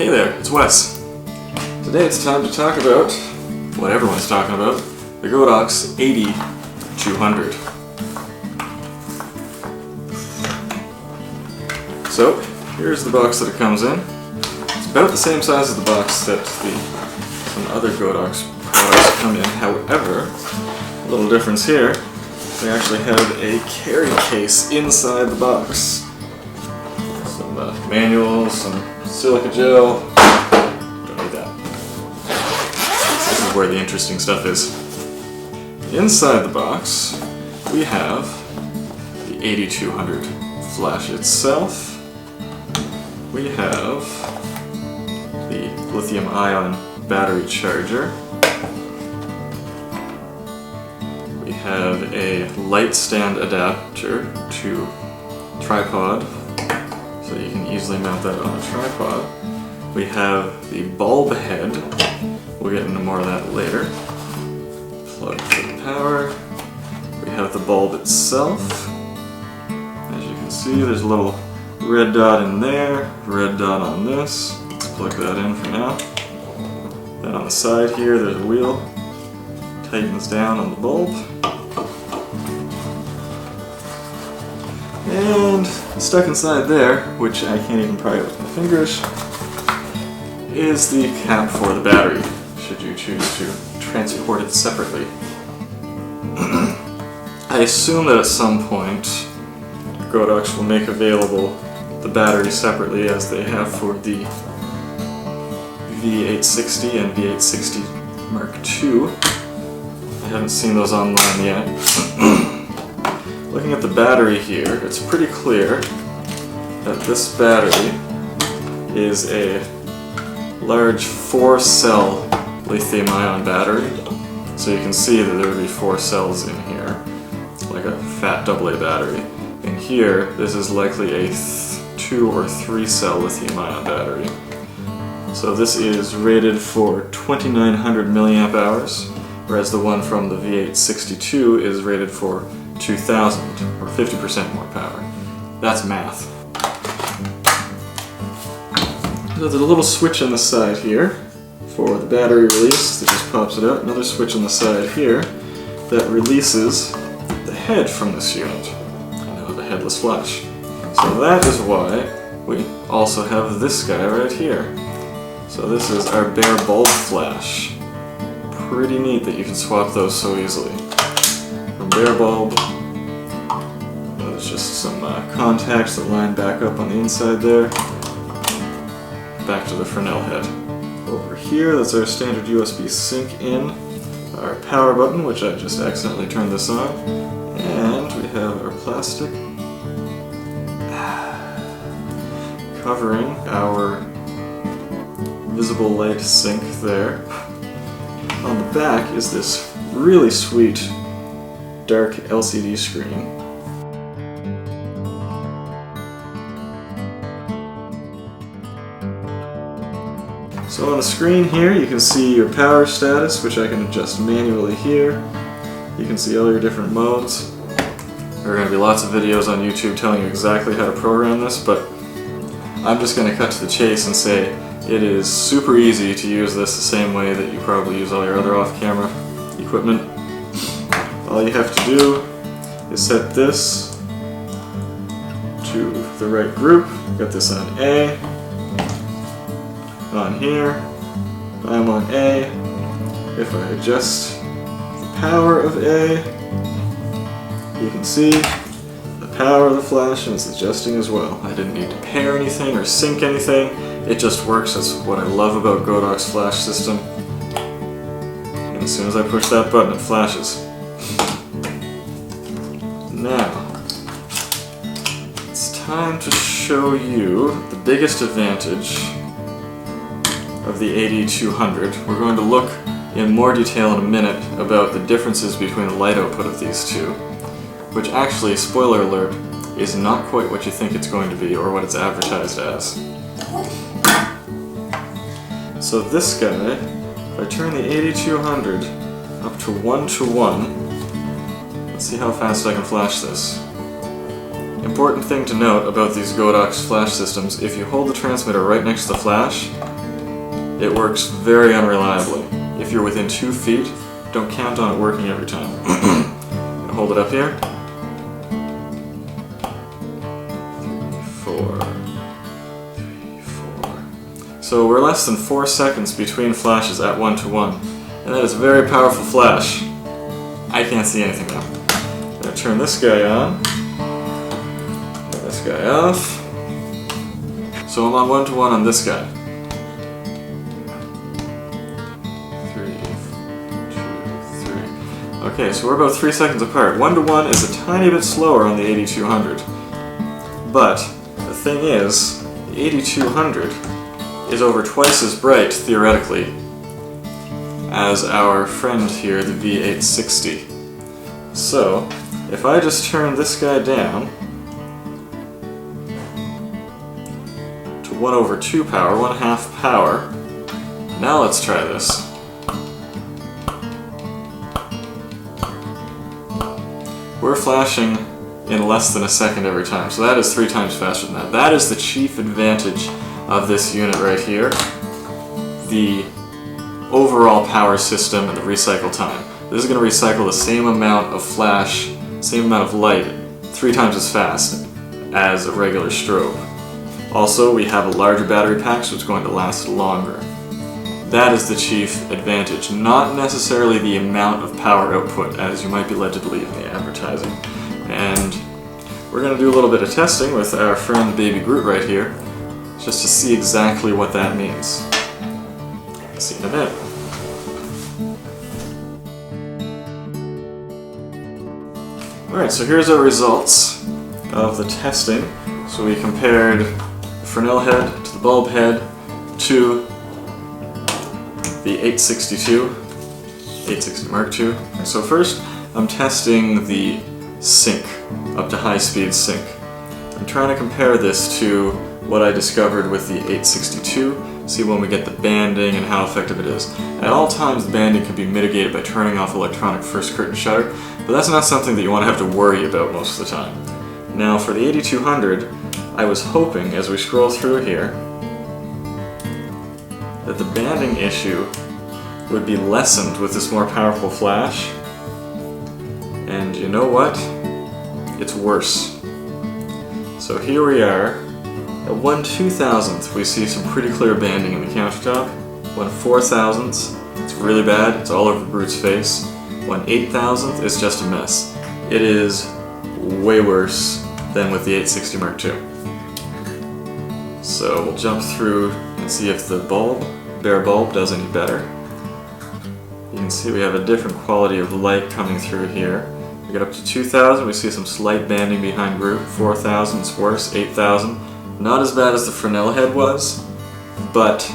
Hey there, it's Wes. Today it's time to talk about what everyone's talking about, the Godox AD200. So, here's the box that it comes in. It's about the same size as the box that some other Godox products come in. However, a little difference here, we actually have a carry case inside the box. Some manuals, some silica gel. Don't need that. This is where the interesting stuff is. Inside the box, we have the AD200 flash itself. We have the lithium-ion battery charger. We have a light stand adapter to tripod, so you can easily mount that on a tripod. We have the bulb head. We'll get into more of that later. Plug for the power. We have the bulb itself. As you can see, there's a little red dot in there, red dot on this. Let's plug that in for now. Then on the side here, there's a wheel. Tightens down on the bulb. And stuck inside there, which I can't even pry with my fingers, is the cap for the battery, should you choose to transport it separately. I assume that at some point Godox will make available the battery separately as they have for the V860 and V860 Mark II. I haven't seen those online yet. Looking at the battery here, it's pretty clear that this battery is a large 4-cell lithium-ion battery. So you can see that there would be 4 cells in here, like a fat AA battery. And here, this is likely a 2 or 3-cell lithium-ion battery. So this is rated for 2900 milliamp hours, whereas the one from the V860II is rated for 2000, or 50% more power. That's math. So there's a little switch on the side here for the battery release that just pops it out. Another switch on the side here that releases the head from this unit. The headless flash. So that is why we also have this guy right here. So this is our bare bulb flash. Pretty neat that you can swap those so easily. From bare bulb, there's just some contacts that line back up on the inside there. Back to the Fresnel head. Over here, that's our standard USB sync in. Our power button, which I just accidentally turned this on. And we have our plastic covering our visible light sink there. On the back is this really sweet dark LCD screen. So on the screen here you can see your power status, which I can adjust manually here. You can see all your different modes. There are going to be lots of videos on YouTube telling you exactly how to program this, but I'm just going to cut to the chase and say it is super easy to use this the same way that you probably use all your other off-camera equipment. All you have to do is set this to the right group. Got this on A. On here, I'm on A. If I adjust the power of A, you can see the power of the flash, and it's adjusting as well. I didn't need to pair anything or sync anything. It just works. That's what I love about Godox flash system. And as soon as I push that button, it flashes. Now, it's time to show you the biggest advantage of the AD200. We're going to look in more detail in a minute about the differences between the light output of these two, which actually, spoiler alert, is not quite what you think it's going to be or what it's advertised as. So this guy, if I turn the AD200 up to 1:1, let's see how fast I can flash this. Important thing to note about these Godox flash systems, if you hold the transmitter right next to the flash, it works very unreliably. If you're within 2 feet, don't count on it working every time. I'm gonna hold it up here. 3, 4, 3, 4. So we're less than 4 seconds between flashes at 1:1, and that is a very powerful flash. I can't see anything now. I'm gonna turn this guy on. Turn this guy off. So I'm on 1:1 on this guy. 3, 2, 3. Okay, so we're about 3 seconds apart. 1:1 is a tiny bit slower on the 8200. But the thing is, the 8200 is over twice as bright, theoretically, as our friend here, the V860. So, if I just turn this guy down to 1/2 power, 1/2 power, now let's try this. We're flashing in less than a second every time, so that is 3 times faster than that. That is the chief advantage of this unit right here. The overall power system and the recycle time. This is going to recycle the same amount of flash, same amount of light, 3 times as fast as a regular strobe. Also, we have a larger battery pack, so it's going to last longer. That is the chief advantage, not necessarily the amount of power output, as you might be led to believe in the advertising. And we're going to do a little bit of testing with our friend Baby Groot right here, just to see exactly what that means. See you in a minute. Alright, so here's our results of the testing. So we compared the Fresnel head to the bulb head to the 862, 860 Mark II. And so first, I'm testing the sync, up to high speed sync. I'm trying to compare this to what I discovered with the 862, see when we get the banding and how effective it is. At all times, the banding can be mitigated by turning off electronic first curtain shutter, but that's not something that you want to have to worry about most of the time. Now for the 8200, I was hoping, as we scroll through here, that the banding issue would be lessened with this more powerful flash, and you know what? It's worse. So here we are. At 1/2000th, we see some pretty clear banding in the countertop. 1/4000th, it's really bad, it's all over Groot's face. 1/8000th is just a mess. It is way worse than with the 860 Mark II. So we'll jump through and see if the bulb, bare bulb, does any better. You can see we have a different quality of light coming through here. We get up to 2000, we see some slight banding behind Groot. 4000 is worse, 8000. Not as bad as the Fresnel head was, but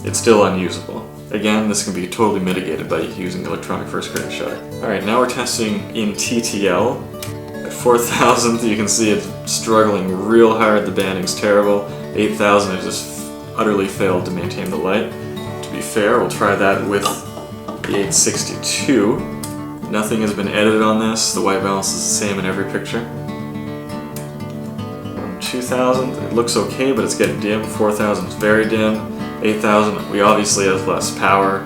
it's still unusable. Again, this can be totally mitigated by using electronic first curtain shutter. Alright, now we're testing in TTL. At 4000, you can see it's struggling real hard, the banding's terrible. 8000, it just utterly failed to maintain the light. To be fair, we'll try that with the 862. Nothing has been edited on this, the white balance is the same in every picture. 2000, it looks okay, but it's getting dim. 4000 is very dim. 8000, we obviously have less power,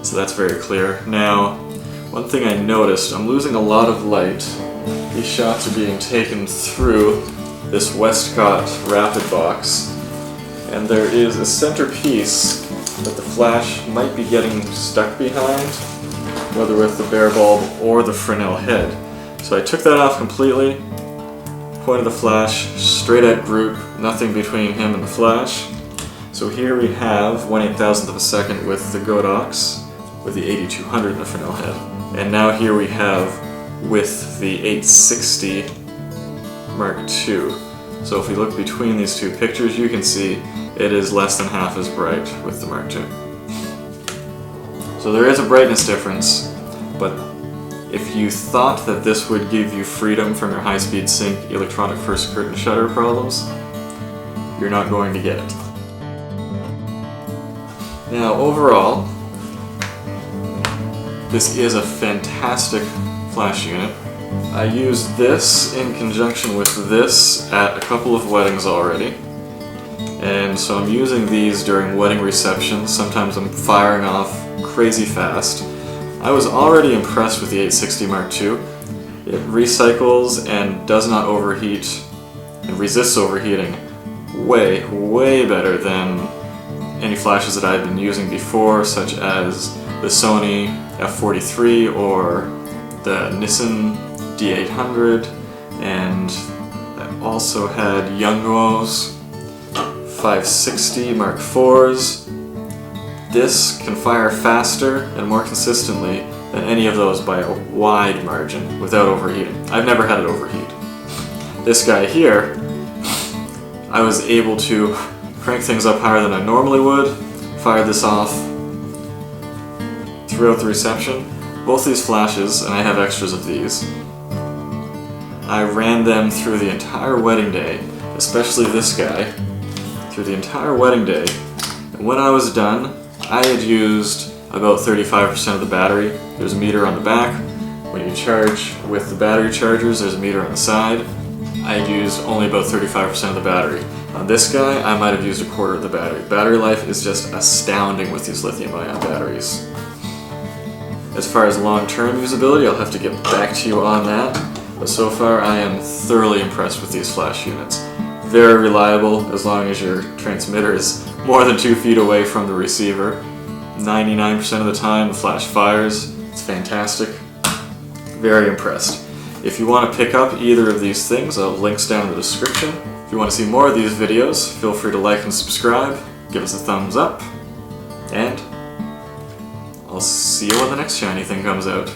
so that's very clear. Now, one thing I noticed, I'm losing a lot of light. These shots are being taken through this Westcott rapid box, and there is a centerpiece that the flash might be getting stuck behind, whether with the bare bulb or the Fresnel head. So I took that off completely. Pointed the flash straight at Groot, nothing between him and the flash. So here we have 1/8000th of a second with the Godox, with the 8200 and the Fresnel head. And now here we have with the 860 Mark II. So if we look between these two pictures, you can see it is less than half as bright with the Mark II. So there is a brightness difference, but if you thought that this would give you freedom from your high-speed sync electronic first curtain shutter problems, you're not going to get it. Now overall, this is a fantastic flash unit. I used this in conjunction with this at a couple of weddings already. And so I'm using these during wedding receptions. Sometimes I'm firing off crazy fast. I was already impressed with the 860 Mark II. It recycles and does not overheat and resists overheating way, way better than any flashes that I had been using before, such as the Sony F43 or the Nissan D800, and I also had Yungo's 560 Mark IVs. This can fire faster and more consistently than any of those by a wide margin without overheating. I've never had it overheat. This guy here, I was able to crank things up higher than I normally would, fire this off throughout the reception. Both these flashes, and I have extras of these, I ran them through the entire wedding day, especially this guy, through the entire wedding day. And when I was done, I had used about 35% of the battery. There's a meter on the back. When you charge with the battery chargers, there's a meter on the side. I had used only about 35% of the battery. On this guy, I might have used a quarter of the battery. Battery life is just astounding with these lithium-ion batteries. As far as long-term usability, I'll have to get back to you on that. But so far, I am thoroughly impressed with these flash units. Very reliable as long as your transmitter is more than 2 feet away from the receiver. 99% of the time, the flash fires. It's fantastic. Very impressed. If you want to pick up either of these things, I'll have links down in the description. If you want to see more of these videos, feel free to like and subscribe, give us a thumbs up, and I'll see you when the next shiny thing comes out.